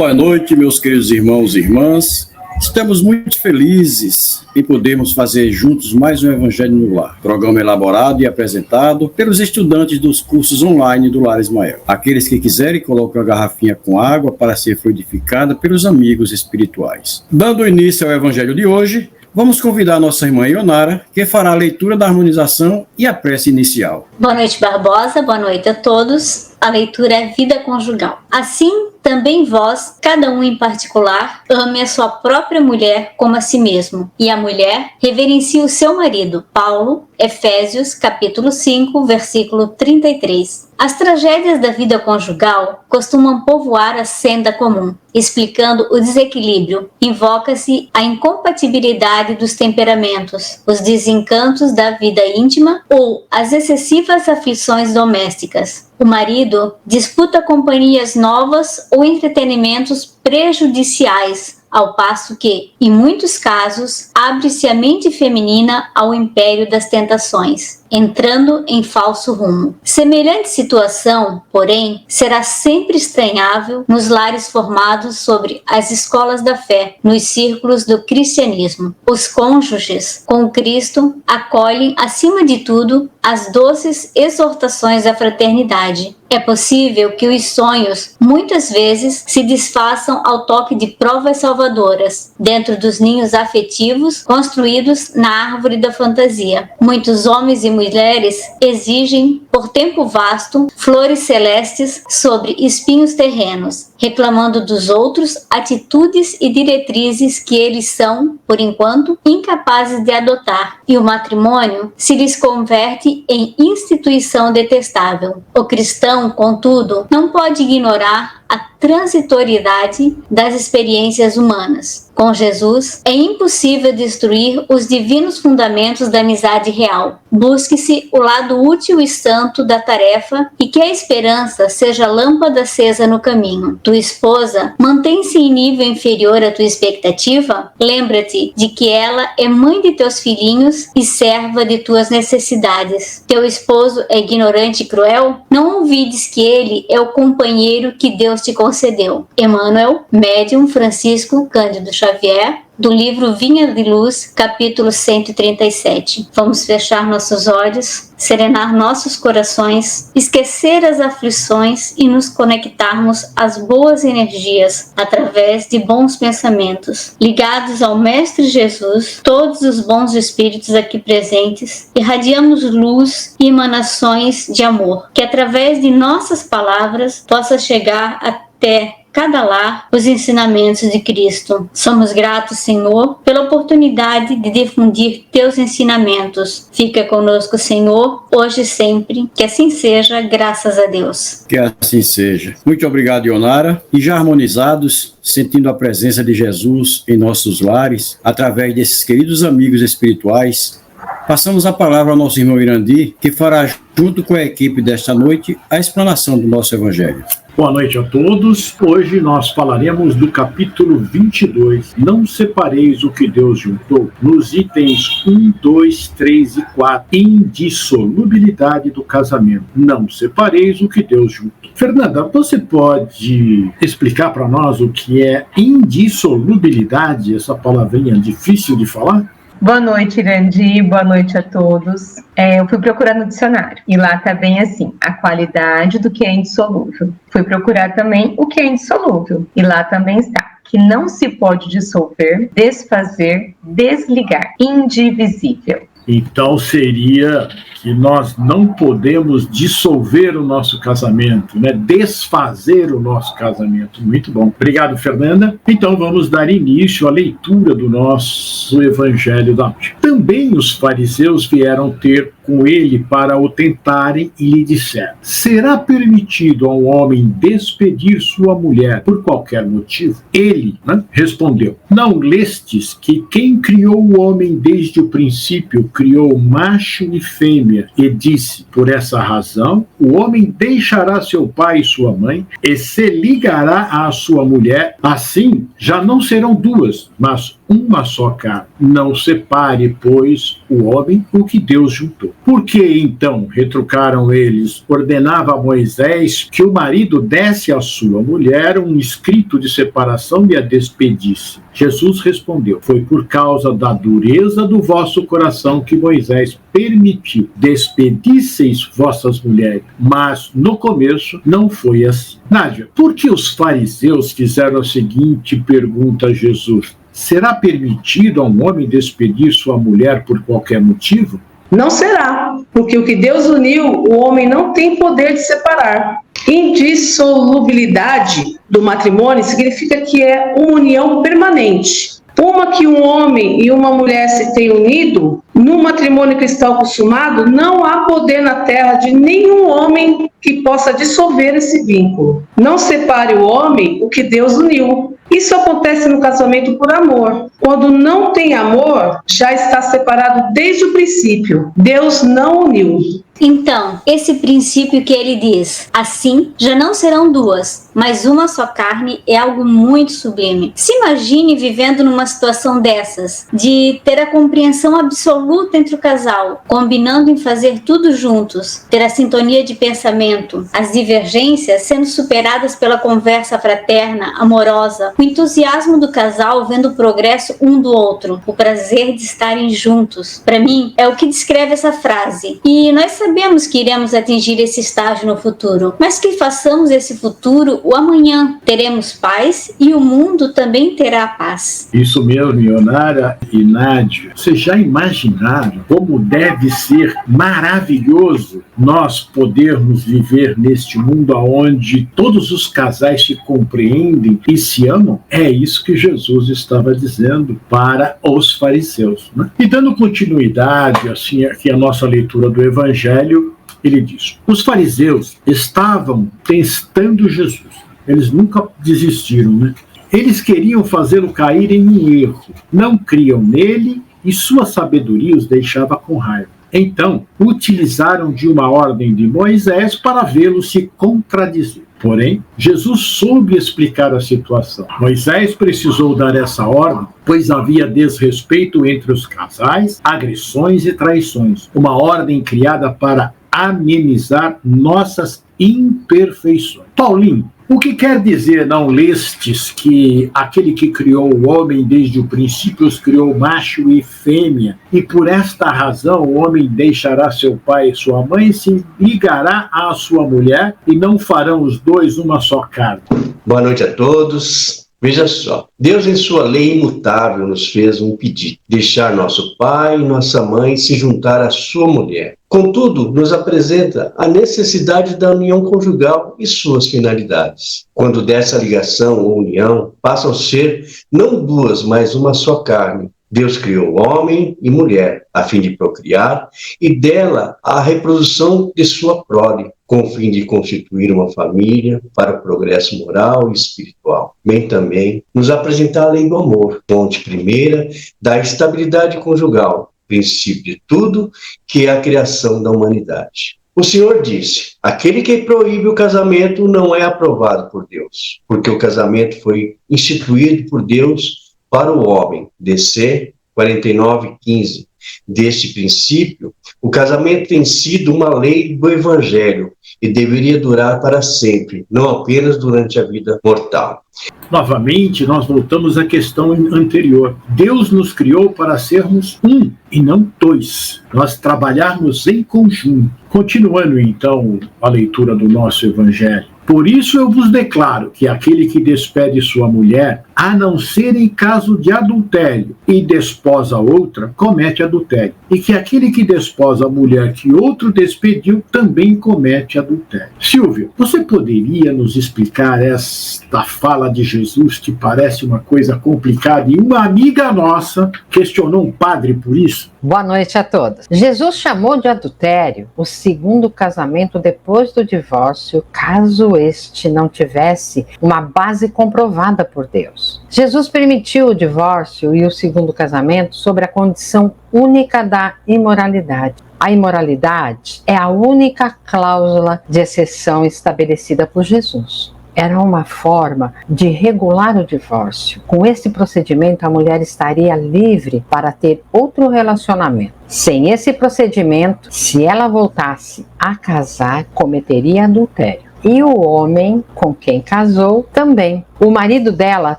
Boa noite, meus queridos irmãos e irmãs. Estamos muito felizes em podermos fazer juntos mais um Evangelho no Lar. Programa elaborado e apresentado pelos estudantes dos cursos online do Lar Ismael. Aqueles que quiserem, coloquem uma garrafinha com água para ser fluidificada pelos amigos espirituais. Dando início ao Evangelho de hoje, vamos convidar a nossa irmã Ionara, que fará a leitura da harmonização e a prece inicial. Boa noite, Barbosa. Boa noite a todos. A leitura é Vida Conjugal. Assim, também vós, cada um em particular, ame a sua própria mulher como a si mesmo, e a mulher reverencie o seu marido. Paulo, Efésios, capítulo 5, versículo 33. As tragédias da vida conjugal costumam povoar a senda comum, explicando o desequilíbrio. Invoca-se a incompatibilidade dos temperamentos, os desencantos da vida íntima ou as excessivas aflições domésticas. O marido disputa companhias novas ou entretenimentos prejudiciais, ao passo que, em muitos casos, abre-se a mente feminina ao império das tentações, entrando em falso rumo. Semelhante situação, porém, será sempre estranhável nos lares formados sobre as escolas da fé, nos círculos do cristianismo. Os cônjuges, com Cristo, acolhem, acima de tudo, as doces exortações da fraternidade. É possível que os sonhos, muitas vezes, se desfaçam ao toque de provas salvadoras, dentro dos ninhos afetivos construídos na árvore da fantasia. Muitos homens e mulheres exigem, por tempo vasto, flores celestes sobre espinhos terrenos, reclamando dos outros atitudes e diretrizes que eles são, por enquanto, incapazes de adotar, e o matrimônio se lhes converte em instituição detestável. O cristão, contudo, não pode ignorar a transitoriedade das experiências humanas. Com Jesus, é impossível destruir os divinos fundamentos da amizade real. Busque-se o lado útil e santo da tarefa e que a esperança seja lâmpada acesa no caminho. Tua esposa mantém-se em nível inferior à tua expectativa? Lembra-te de que ela é mãe de teus filhinhos e serva de tuas necessidades. Teu esposo é ignorante e cruel? Não ouvides que ele é o companheiro que Deus te concedeu. Emmanuel, Médium Francisco Cândido Xavier, do livro Vinha de Luz, capítulo 137. Vamos fechar nossos olhos, serenar nossos corações, esquecer as aflições e nos conectarmos às boas energias através de bons pensamentos. Ligados ao Mestre Jesus, todos os bons espíritos aqui presentes, irradiamos luz e emanações de amor, que através de nossas palavras possa chegar até cada lar os ensinamentos de Cristo. Somos gratos, Senhor, pela oportunidade de difundir teus ensinamentos. Fica conosco, Senhor, hoje e sempre. Que assim seja, graças a Deus. Que assim seja. Muito obrigado, Ionara. E já harmonizados, sentindo a presença de Jesus em nossos lares, através desses queridos amigos espirituais, passamos a palavra ao nosso irmão Irandi, que fará, junto com a equipe desta noite, a explanação do nosso Evangelho. Boa noite a todos. Hoje nós falaremos do capítulo 22. Não separeis o que Deus juntou, nos itens 1, 2, 3 e 4. Indissolubilidade do casamento. Não separeis o que Deus juntou. Fernanda, você pode explicar para nós o que é indissolubilidade, essa palavrinha difícil de falar? Boa noite, Irandi. Boa noite a todos. Eu fui procurar no dicionário e lá está bem assim, a qualidade do que é indissolúvel. Fui procurar também o que é indissolúvel e lá também está, que não se pode dissolver, desfazer, desligar, indivisível. Então seria que nós não podemos dissolver o nosso casamento, né? Desfazer o nosso casamento. Muito bom. Obrigado, Fernanda. Então vamos dar início à leitura do nosso Evangelho da noite. Também os fariseus vieram ter com ele para o tentarem e lhe disseram: será permitido a um homem despedir sua mulher por qualquer motivo? Ele, respondeu: não lestes que quem criou o homem desde o princípio criou macho e fêmea, e disse: por essa razão o homem deixará seu pai e sua mãe e se ligará à sua mulher, assim já não serão duas, mas uma só carne. Não separe, pois, o homem o que Deus juntou. Por que, então, retrucaram eles, ordenava a Moisés que o marido desse à sua mulher um escrito de separação e a despedisse? Jesus respondeu: foi por causa da dureza do vosso coração que Moisés permitiu despedisseis vossas mulheres, mas no começo não foi assim. Nádia, por que os fariseus fizeram a seguinte pergunta a Jesus? Será permitido a um homem despedir sua mulher por qualquer motivo? Não será, porque o que Deus uniu, o homem não tem poder de separar. Indissolubilidade do matrimônio significa que é uma união permanente. Uma que um homem e uma mulher se têm unido, no matrimônio cristão consumado, não há poder na terra de nenhum homem que possa dissolver esse vínculo. Não separe o homem o que Deus uniu. Isso acontece no casamento por amor. Quando não tem amor, já está separado desde o princípio. Deus não uniu. Então, esse princípio que ele diz, assim, já não serão duas, mas uma só carne, é algo muito sublime. Se imagine vivendo numa situação dessas, de ter a compreensão absoluta entre o casal, combinando em fazer tudo juntos, ter a sintonia de pensamento, as divergências sendo superadas pela conversa fraterna, amorosa, o entusiasmo do casal vendo o progresso um do outro, o prazer de estarem juntos. Para mim, é o que descreve essa frase. E nós sabemos que iremos atingir esse estágio no futuro, mas que façamos esse futuro o amanhã. Teremos paz e o mundo também terá paz. Isso mesmo, Ionara e Nádia. Vocês já imaginaram como deve ser maravilhoso nós podermos viver neste mundo onde todos os casais se compreendem e se amam? É isso que Jesus estava dizendo para os fariseus, né? E dando continuidade assim, aqui a nossa leitura do Evangelho, ele diz: os fariseus estavam testando Jesus. Eles nunca desistiram, né? Eles queriam fazê-lo cair em um erro. Não criam nele e sua sabedoria os deixava com raiva. Então, utilizaram de uma ordem de Moisés para vê-lo se contradizer. Porém, Jesus soube explicar a situação. Moisés precisou dar essa ordem, pois havia desrespeito entre os casais, agressões e traições. Uma ordem criada para amenizar nossas imperfeições. Paulinho, o que quer dizer, não lestes, que aquele que criou o homem desde o princípio os criou macho e fêmea, e por esta razão o homem deixará seu pai e sua mãe e se ligará à sua mulher, e não farão os dois uma só carne? Boa noite a todos. Veja só, Deus em sua lei imutável nos fez um pedido: deixar nosso pai e nossa mãe se juntar à sua mulher. Contudo, nos apresenta a necessidade da união conjugal e suas finalidades. Quando dessa ligação ou união passam a ser não duas, mas uma só carne, Deus criou homem e mulher a fim de procriar e dela a reprodução de sua prole, com o fim de constituir uma família para o progresso moral e espiritual. Bem também nos apresentar a lei do amor, fonte primeira da estabilidade conjugal, princípio de tudo que é a criação da humanidade. O Senhor disse: aquele que proíbe o casamento não é aprovado por Deus, porque o casamento foi instituído por Deus para o homem. DC 49:15. Deste princípio, o casamento tem sido uma lei do Evangelho e deveria durar para sempre, não apenas durante a vida mortal. Novamente, nós voltamos à questão anterior. Deus nos criou para sermos um e não dois. Nós trabalharmos em conjunto. Continuando, então, a leitura do nosso Evangelho. Por isso eu vos declaro que aquele que despede sua mulher, a não ser em caso de adultério, e desposa outra, comete adultério. E que aquele que desposa a mulher que outro despediu, também comete adultério. Silvia, você poderia nos explicar esta fala de Jesus, que parece uma coisa complicada, e uma amiga nossa questionou um padre por isso? Boa noite a todos. Jesus chamou de adultério o segundo casamento depois do divórcio, caso este não tivesse uma base comprovada por Deus. Jesus permitiu o divórcio e o segundo casamento sobre a condição única da imoralidade. A imoralidade é a única cláusula de exceção estabelecida por Jesus. era uma forma de regular o divórcio. Com esse procedimento, a mulher estaria livre para ter outro relacionamento. Sem esse procedimento, se ela voltasse a casar, cometeria adultério. E o homem com quem casou também. O marido dela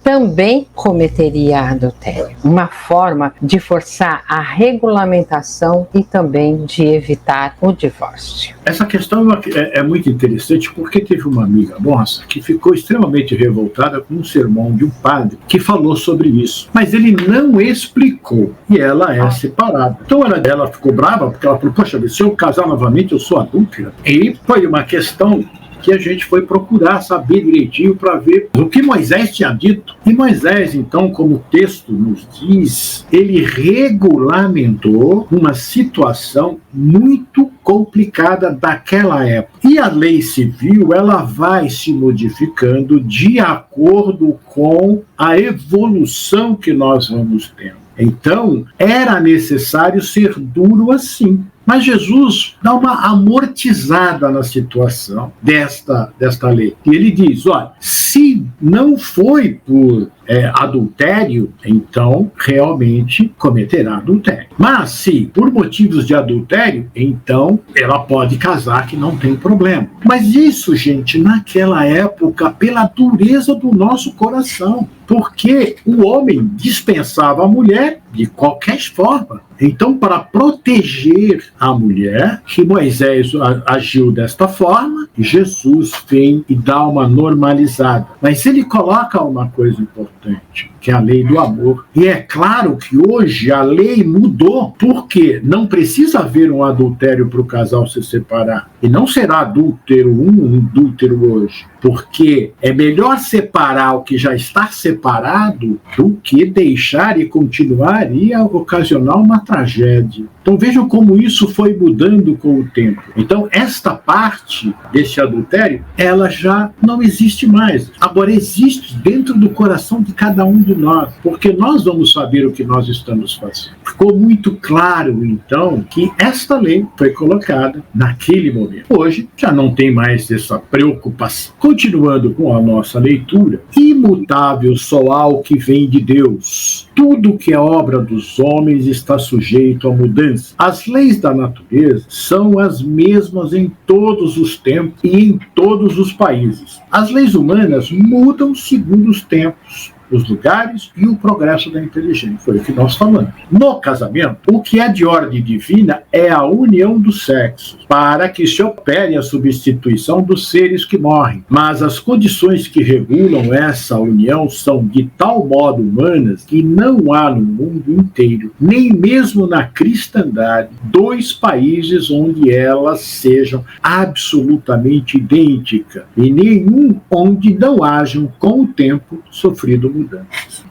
também cometeria adultério. Uma forma de forçar a regulamentação e também de evitar o divórcio. Essa questão é muito interessante porque teve uma amiga nossa que ficou extremamente revoltada com um sermão de um padre que falou sobre isso. Mas ele não explicou e ela é separada. Então ela ficou brava porque ela falou, poxa, se eu casar novamente eu sou adúltera. E foi uma questão que a gente foi procurar saber direitinho para ver o que Moisés tinha dito. E Moisés, então, como o texto nos diz, ele regulamentou uma situação muito complicada daquela época. E a lei civil, ela vai se modificando de acordo com a evolução que nós vamos tendo. Então, era necessário ser duro assim. Mas Jesus dá uma amortizada na situação desta lei. E ele diz, olha, se não foi por adultério, então realmente cometerá adultério. Mas se por motivos de adultério, então ela pode casar que não tem problema. Mas isso, gente, naquela época, pela dureza do nosso coração, porque o homem dispensava a mulher de qualquer forma. Então, para proteger a mulher, que Moisés agiu desta forma, Jesus vem e dá uma normalizada. Mas ele coloca uma coisa importante, que é a lei do amor. E é claro que hoje a lei mudou, porque não precisa haver um adultério para o casal se separar. E não será adúltero adúltero hoje. Porque é melhor separar o que já está separado do que deixar e continuar e ocasionar uma tragédia. Então vejam como isso foi mudando com o tempo. Então esta parte desse adultério, ela já não existe mais. Agora existe dentro do coração de cada um de nós, porque nós vamos saber o que nós estamos fazendo. Ficou muito claro, então, que esta lei foi colocada naquele momento. Hoje já não tem mais essa preocupação. Continuando com a nossa leitura, imutável só há o que vem de Deus. Tudo que é obra dos homens está sujeito a mudança. As leis da natureza são as mesmas em todos os tempos e em todos os países. As leis humanas mudam segundo os tempos, os lugares e o progresso da inteligência. Foi o que nós falamos. No casamento, o que é de ordem divina é a união dos sexos, para que se opere a substituição dos seres que morrem. Mas as condições que regulam essa união são de tal modo humanas que não há no mundo inteiro, nem mesmo na cristandade, dois países onde elas sejam absolutamente idênticas e nenhum onde não hajam, com o tempo, sofrido mudanças.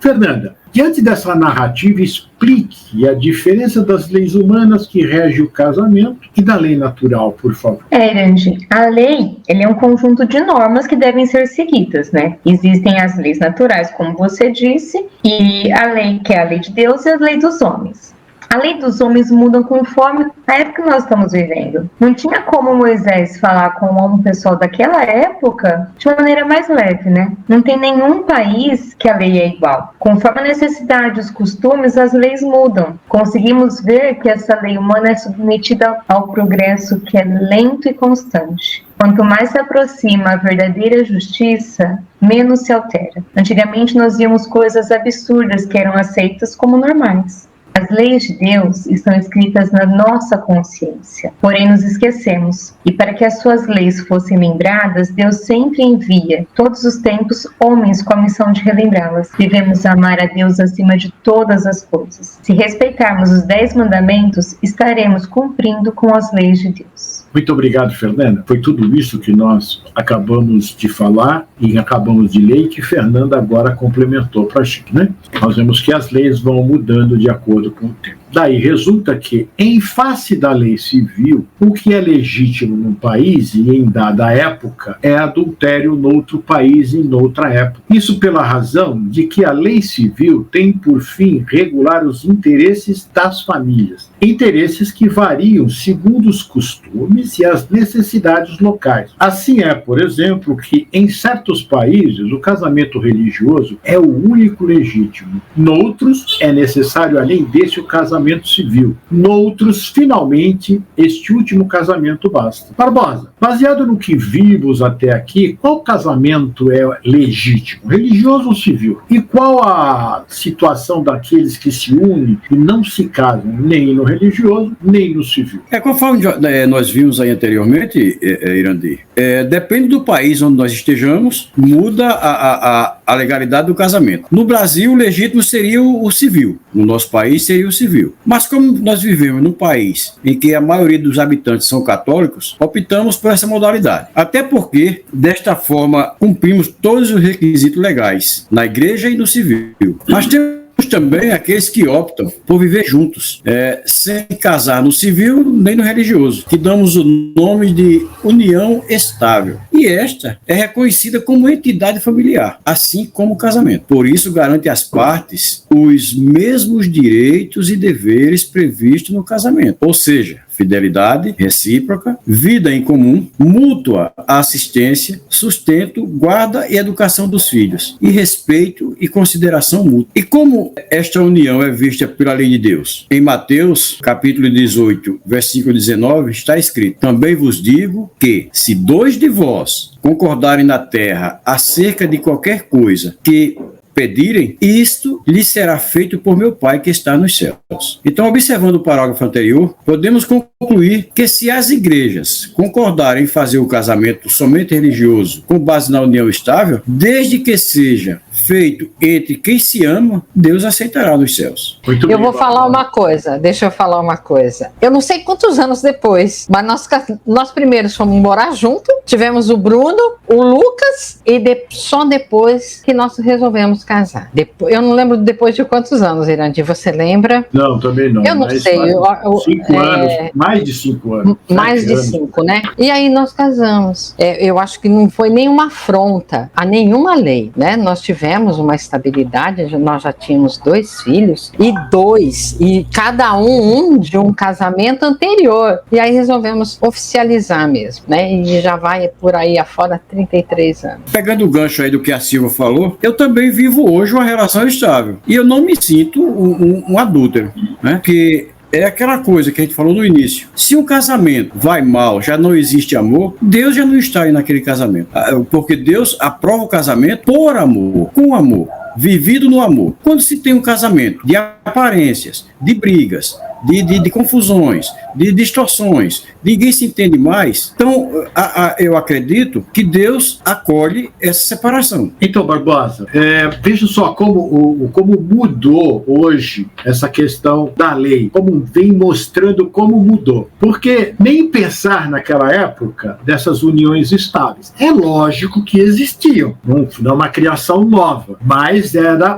Fernanda, diante dessa narrativa, explique a diferença das leis humanas que regem o casamento e da lei natural, por favor. Erandi, a lei é um conjunto de normas que devem ser seguidas, né? Existem as leis naturais, como você disse, e a lei que é a lei de Deus e a lei dos homens. A lei dos homens muda conforme a época que nós estamos vivendo. Não tinha como Moisés falar com o pessoal daquela época de uma maneira mais leve, né? Não tem nenhum país que a lei é igual. Conforme a necessidade, os costumes, as leis mudam. Conseguimos ver que essa lei humana é submetida ao progresso que é lento e constante. Quanto mais se aproxima a verdadeira justiça, menos se altera. Antigamente nós víamos coisas absurdas que eram aceitas como normais. As leis de Deus estão escritas na nossa consciência, porém nos esquecemos. E para que as suas leis fossem lembradas, Deus sempre envia, todos os tempos, homens com a missão de relembrá-las. Devemos amar a Deus acima de todas as coisas. Se respeitarmos os 10 mandamentos, estaremos cumprindo com as leis de Deus. Muito obrigado, Fernanda. Foi tudo isso que nós acabamos de falar e acabamos de ler e que Fernanda agora complementou para a gente, né? Nós vemos que as leis vão mudando de acordo com o tempo. Daí resulta que, em face da lei civil, o que é legítimo num país e em dada época é adultério noutro país e noutra época. Isso pela razão de que a lei civil tem por fim regular os interesses das famílias, interesses que variam segundo os costumes e as necessidades locais. Assim é, por exemplo, que em certos países o casamento religioso é o único legítimo. Noutros é necessário, além desse, o casamento civil. Noutros, finalmente, este último casamento basta. Barbosa, baseado no que vimos até aqui, qual casamento é legítimo, religioso ou civil? E qual a situação daqueles que se unem e não se casam nem no religioso, nem no civil? Conforme nós vimos aí anteriormente, Irandir, depende do país onde nós estejamos, muda a legalidade do casamento. No Brasil, o legítimo seria o civil. No nosso país, seria o civil. Mas como nós vivemos num país em que a maioria dos habitantes são católicos, optamos por essa modalidade. Até porque, desta forma, cumprimos todos os requisitos legais na igreja e no civil. Mas temos também aqueles que optam por viver juntos, sem casar no civil nem no religioso, que damos o nome de união estável. E esta é reconhecida como entidade familiar, assim como o casamento. Por isso, garante às partes os mesmos direitos e deveres previstos no casamento. Ou seja, fidelidade recíproca, vida em comum, mútua assistência, sustento, guarda e educação dos filhos, e respeito e consideração mútua. E como esta união é vista pela lei de Deus? Em Mateus, capítulo 18, versículo 19, está escrito: também vos digo que, se 2 de vós concordarem na terra acerca de qualquer coisa que pedirem, isto lhes será feito por meu Pai que está nos céus. Então, observando o parágrafo anterior, podemos concluir que se as igrejas concordarem em fazer o casamento somente religioso com base na união estável, desde que seja feito entre quem se ama, Deus aceitará nos céus. Eu vou falar uma coisa, deixa eu falar uma coisa. Eu não sei quantos anos depois, mas nós primeiros fomos morar junto, tivemos o Bruno, o Lucas, e só depois que nós resolvemos casar. Eu não lembro depois de quantos anos, Irandir, você lembra? Não, também não. Eu não sei. 5 anos, mais de 5 anos. Mais de 5, né? E aí nós casamos. Eu acho que não foi nenhuma afronta a nenhuma lei, né? Nós tivemos uma estabilidade, nós já tínhamos 2 filhos, e cada um de um casamento anterior. E aí resolvemos oficializar mesmo, né? E já vai por aí afora 33 anos. Pegando o gancho aí do que a Silva falou, eu também vivo hoje uma relação estável. E eu não me sinto um adúltero, né? Porque é aquela coisa que a gente falou no início. Se um casamento vai mal, já não existe amor, Deus já não está aí naquele casamento. Porque Deus aprova o casamento por amor, com amor, vivido no amor. Quando se tem um casamento de aparências, de brigas, de confusões, de distorções, ninguém se entende mais, então eu acredito que Deus acolhe essa separação. Então, Barbosa, veja só como mudou hoje essa questão da lei, como vem mostrando como mudou. Porque nem pensar naquela época dessas uniões estáveis. É lógico que existiam, não é uma criação nova, mas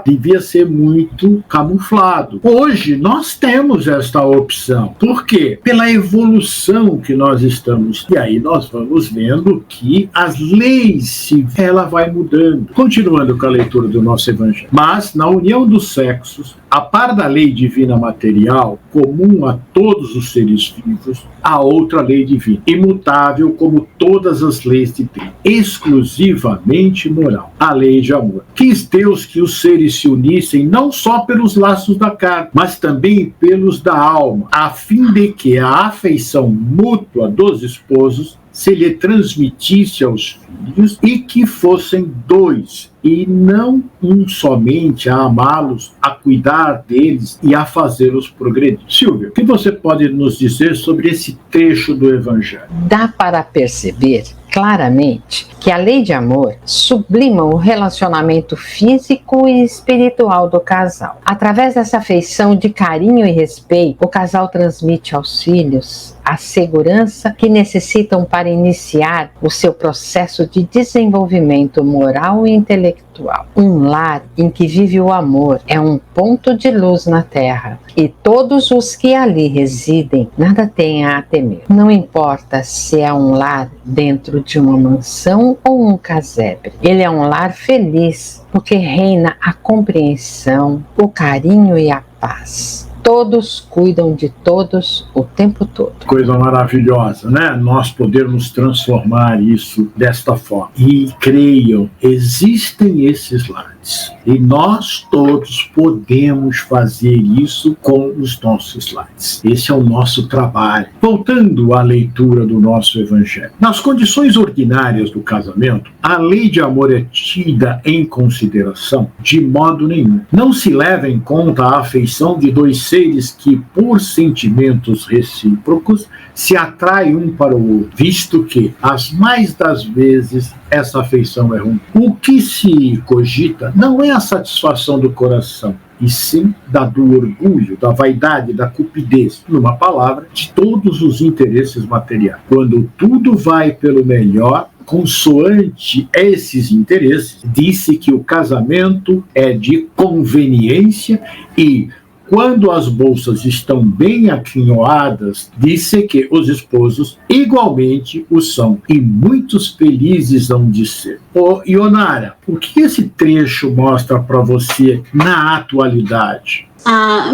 devia ser muito camuflado. Hoje nós temos esta opção. Por quê? Pela evolução que nós estamos. E aí nós vamos vendo que as leis, ela vai mudando. Continuando com a leitura do nosso evangelho. Mas, na união dos sexos, a par da lei divina material, comum a todos os seres vivos, há outra lei divina, imutável como todas as leis de Deus, exclusivamente moral, a lei de amor. Quis Deus que os seres se unissem não só pelos laços da carne, mas também pelos da alma, a fim de que a afeição mútua dos esposos se lhe transmitisse aos filhos e que fossem 2, e não um somente, a amá-los, a cuidar deles e a fazê-los progredir. Silvia, o que você pode nos dizer sobre esse trecho do Evangelho? Dá para perceber claramente que a lei de amor sublima o relacionamento físico e espiritual do casal. Através dessa afeição de carinho e respeito, o casal transmite aos filhos a segurança que necessitam para iniciar o seu processo de desenvolvimento moral e intelectual. Um lar em que vive o amor é um ponto de luz na terra, e todos os que ali residem nada têm a temer. Não importa se é um lar dentro de uma mansão ou um casebre. Ele é um lar feliz, porque reina a compreensão, o carinho e a paz. Todos cuidam de todos o tempo todo. Coisa maravilhosa, né? Nós podermos transformar isso desta forma. E creiam, existem esses lares. E nós todos podemos fazer isso com os nossos lares. Esse é o nosso trabalho. Voltando à leitura do nosso Evangelho. Nas condições ordinárias do casamento, a lei de amor é tida em consideração de modo nenhum. Não se leva em conta a afeição de dois seres que, por sentimentos recíprocos, se atraem um para o outro, visto que, as mais das vezes, essa afeição é ruim. O que se cogita não é a satisfação do coração, e sim do orgulho, da vaidade, da cupidez, numa palavra, de todos os interesses materiais. Quando tudo vai pelo melhor, consoante esses interesses, disse que o casamento é de conveniência e, quando as bolsas estão bem aquinhoadas, disse que os esposos igualmente o são, e muitos felizes hão de ser. Ô, Ionara, o que esse trecho mostra para você na atualidade?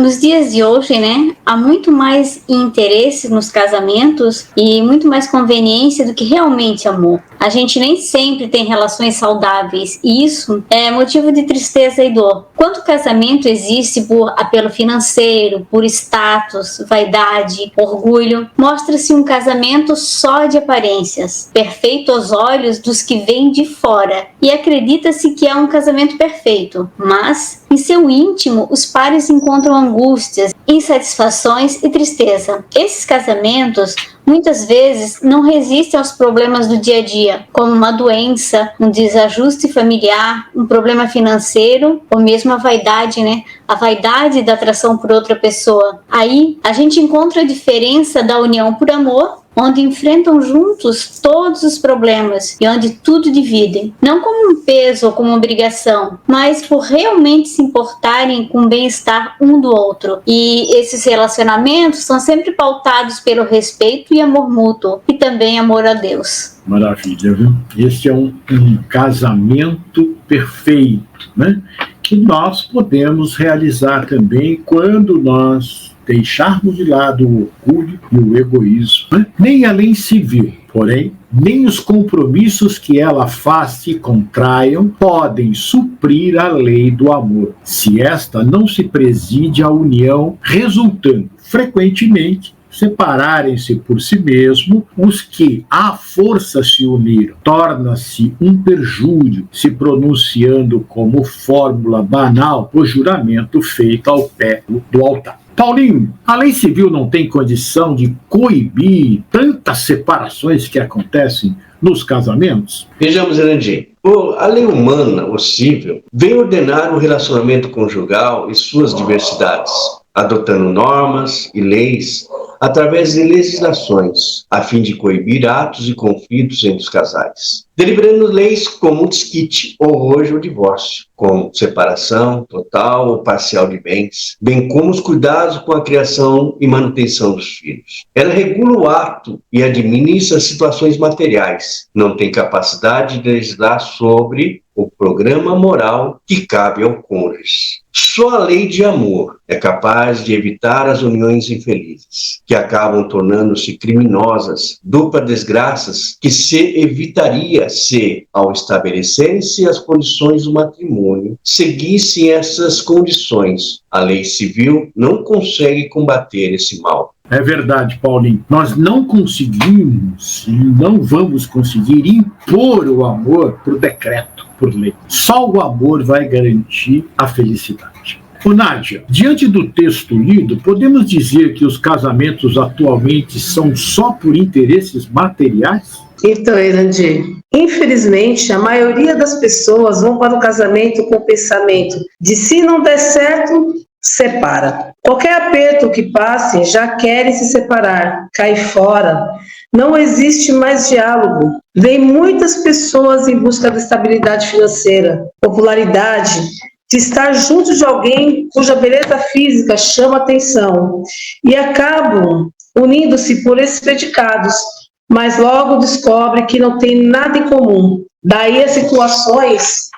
Nos dias de hoje, né, há muito mais interesse nos casamentos e muito mais conveniência do que realmente amor. A gente nem sempre tem relações saudáveis e isso é motivo de tristeza e dor. Quanto casamento existe por apelo financeiro, por status, vaidade, orgulho, mostra-se um casamento só de aparências, perfeito aos olhos dos que vêm de fora, e acredita-se que é um casamento perfeito, mas em seu íntimo os pares encontram angústias, insatisfações e tristeza. Esses casamentos muitas vezes não resistem aos problemas do dia a dia, como uma doença, um desajuste familiar, um problema financeiro ou mesmo a vaidade, né? A vaidade da atração por outra pessoa. Aí a gente encontra a diferença da união por amor, onde enfrentam juntos todos os problemas e onde tudo dividem, não como um peso ou como uma obrigação, mas por realmente se importarem com o bem-estar um do outro. E esses relacionamentos são sempre pautados pelo respeito e amor mútuo, e também amor a Deus. Maravilha, viu? Este é um casamento perfeito, né? Que nós podemos realizar também quando nós deixarmos de lado o orgulho e o egoísmo, né? Nem a lei civil, porém, nem os compromissos que ela faz se contraiam podem suprir a lei do amor, se esta não se preside à união, resultando frequentemente separarem-se por si mesmo os que à força se uniram. Torna-se um perjúrio, se pronunciando como fórmula banal o juramento feito ao pé do altar. Paulinho, a lei civil não tem condição de coibir tantas separações que acontecem nos casamentos? Vejamos, Erandi. A lei humana, o civil, vem ordenar o relacionamento conjugal e suas diversidades, adotando normas e leis através de legislações, a fim de coibir atos e conflitos entre os casais, deliberando leis como o desquite ou hoje o divórcio, com separação total ou parcial de bens, bem como os cuidados com a criação e manutenção dos filhos. Ela regula o ato e administra situações materiais, não tem capacidade de legislar sobre o programa moral que cabe ao cônjuge. Só a lei de amor é capaz de evitar as uniões infelizes, que acabam tornando-se criminosas, duplas desgraças que se evitaria se, ao estabelecerem-se as condições do matrimônio, seguissem essas condições. A lei civil não consegue combater esse mal. É verdade, Paulinho. Nós não conseguimos e não vamos conseguir impor o amor por decreto, por lei. Só o amor vai garantir a felicidade. Ô, Nádia, diante do texto lido, podemos dizer que os casamentos atualmente são só por interesses materiais? Então, Erandi, infelizmente, a maioria das pessoas vão para o casamento com o pensamento de se não der certo, separa. Qualquer aperto que passe, já querem se separar, cai fora. Não existe mais diálogo. Vêm muitas pessoas em busca da estabilidade financeira, popularidade, de estar junto de alguém cuja beleza física chama atenção, e acabam unindo-se por esses predicados, mas logo descobre que não tem nada em comum. Daí as situações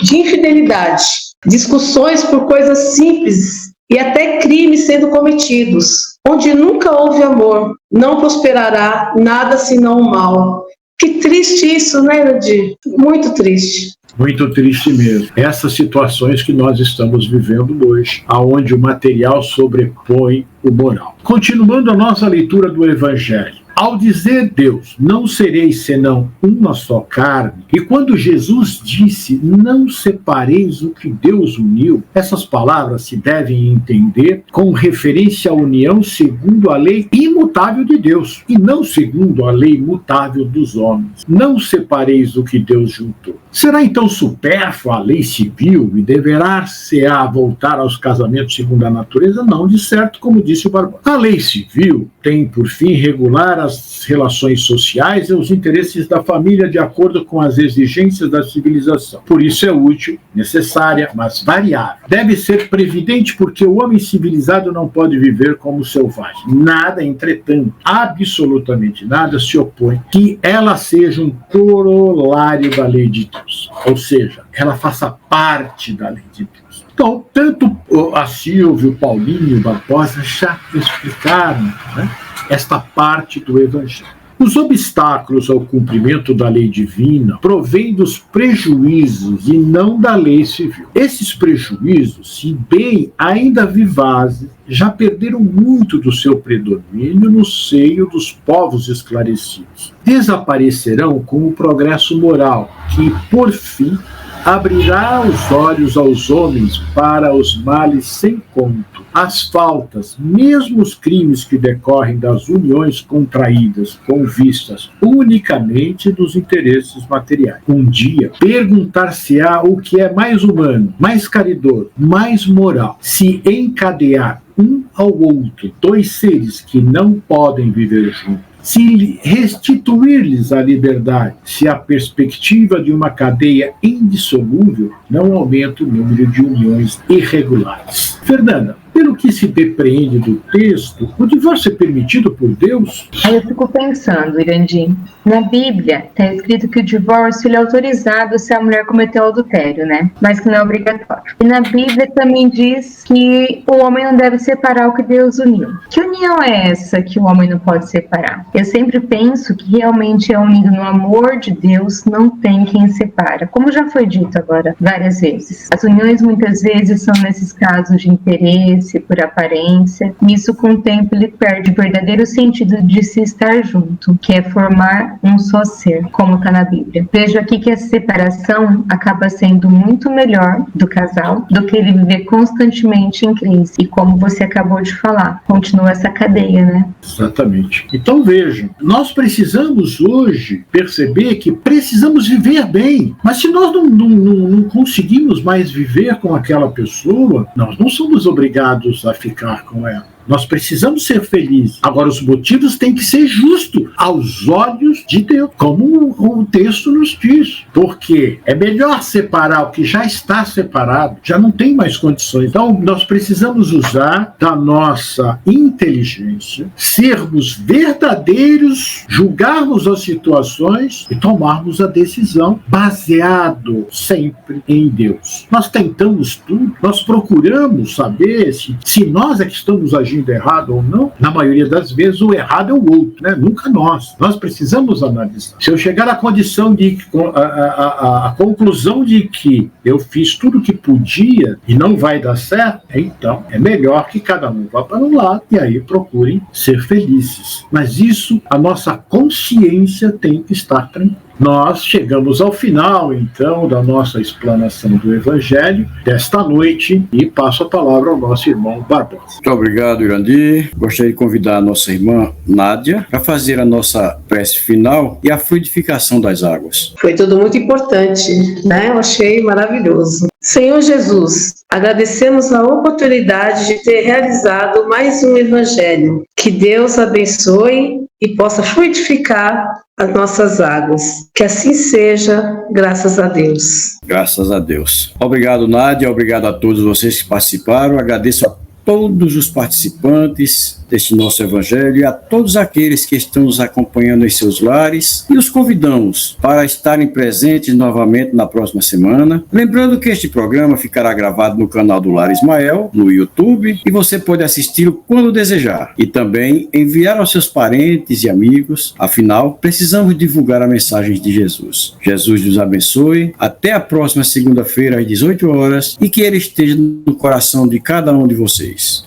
de infidelidade, discussões por coisas simples e até crimes sendo cometidos, onde nunca houve amor, não prosperará nada senão o mal. Que triste isso, né, Nadir? Muito triste. Muito triste mesmo. Essas situações que nós estamos vivendo hoje, aonde o material sobrepõe o moral. Continuando a nossa leitura do Evangelho. Ao dizer Deus, não sereis senão uma só carne, e quando Jesus disse, não separeis o que Deus uniu, essas palavras se devem entender com referência à união segundo a lei imutável de Deus, e não segundo a lei mutável dos homens. Não separeis o que Deus juntou. Será então supérflua a lei civil e deverá-se-á voltar aos casamentos segundo a natureza? Não, de certo, como disse o Barbosa. A lei civil tem por fim regular as relações sociais e os interesses da família de acordo com as exigências da civilização. Por isso é útil, necessária, mas variável. Deve ser previdente porque o homem civilizado não pode viver como selvagem. Nada, entretanto, absolutamente nada se opõe que ela seja um corolário da lei de Deus. Ou seja, ela faça parte da lei de Deus. Então, tanto a Silvia, o Paulinho e o Barbosa já explicaram, né, esta parte do Evangelho. Os obstáculos ao cumprimento da lei divina provêm dos prejuízos e não da lei civil. Esses prejuízos, se bem ainda vivazes, já perderam muito do seu predomínio no seio dos povos esclarecidos. Desaparecerão com o progresso moral, que, por fim, abrirá os olhos aos homens para os males sem conto, as faltas, mesmo os crimes que decorrem das uniões contraídas com vistas unicamente dos interesses materiais. Um dia, perguntar-se-á o que é mais humano, mais caridoso, mais moral, se encadear um ao outro dois seres que não podem viver juntos, se restituir-lhes a liberdade, se a perspectiva de uma cadeia indissolúvel não aumenta o número de uniões irregulares. Fernanda, pelo que se depreende do texto, o divórcio é permitido por Deus? Aí eu fico pensando, Irandim, na Bíblia está escrito que o divórcio ele é autorizado se a mulher cometeu adultério, né? Mas que não é obrigatório. E na Bíblia também diz que o homem não deve separar o que Deus uniu. Que união é essa que o homem não pode separar? Eu sempre penso que realmente é unido no amor de Deus, não tem quem separa. Como já foi dito agora várias vezes. As uniões muitas vezes são nesses casos de interesse, por aparência, e isso com o tempo ele perde o verdadeiro sentido de se estar junto, que é formar um só ser, como está na Bíblia. Vejo aqui que a separação acaba sendo muito melhor do casal do que ele viver constantemente em crise, e como você acabou de falar, continua essa cadeia, né? Exatamente. Então vejam, nós precisamos hoje perceber que precisamos viver bem, mas se nós não conseguimos mais viver com aquela pessoa, nós não somos obrigados a ficar com ela. Nós precisamos ser felizes. Agora, os motivos têm que ser justos aos olhos de Deus, como o texto nos diz. Porque é melhor separar o que já está separado, já não tem mais condições. Então, nós precisamos usar da nossa inteligência, sermos verdadeiros, julgarmos as situações e tomarmos a decisão baseado sempre em Deus. Nós tentamos tudo, nós procuramos saber se nós é que estamos agindo errado ou não. Na maioria das vezes o errado é o outro, né? Nunca nós. Nós precisamos analisar. Se eu chegar à condição de a conclusão de que eu fiz tudo o que podia e não vai dar certo, então é melhor que cada um vá para um lado e aí procurem ser felizes. Mas isso, a nossa consciência tem que estar tranquila. Nós chegamos ao final, então, da nossa explanação do Evangelho desta noite e passo a palavra ao nosso irmão Barbosa. Muito obrigado, Irandir. Gostaria de convidar a nossa irmã Nádia para fazer a nossa prece final e a fluidificação das águas. Foi tudo muito importante, né? Eu achei maravilhoso. Senhor Jesus, agradecemos a oportunidade de ter realizado mais um Evangelho. Que Deus abençoe e possa fluidificar as nossas águas. Que assim seja, graças a Deus. Graças a Deus. Obrigado, Nádia. Obrigado a todos vocês que participaram. Agradeço a todos os participantes deste nosso Evangelho e a todos aqueles que estão nos acompanhando em seus lares, e os convidamos para estarem presentes novamente na próxima semana. Lembrando que este programa ficará gravado no canal do Lar Ismael, no YouTube, e você pode assisti-lo quando desejar, e também enviar aos seus parentes e amigos. Afinal, precisamos divulgar a mensagem de Jesus. Jesus nos abençoe. Até a próxima segunda-feira às 18 horas, e que Ele esteja no coração de cada um de vocês.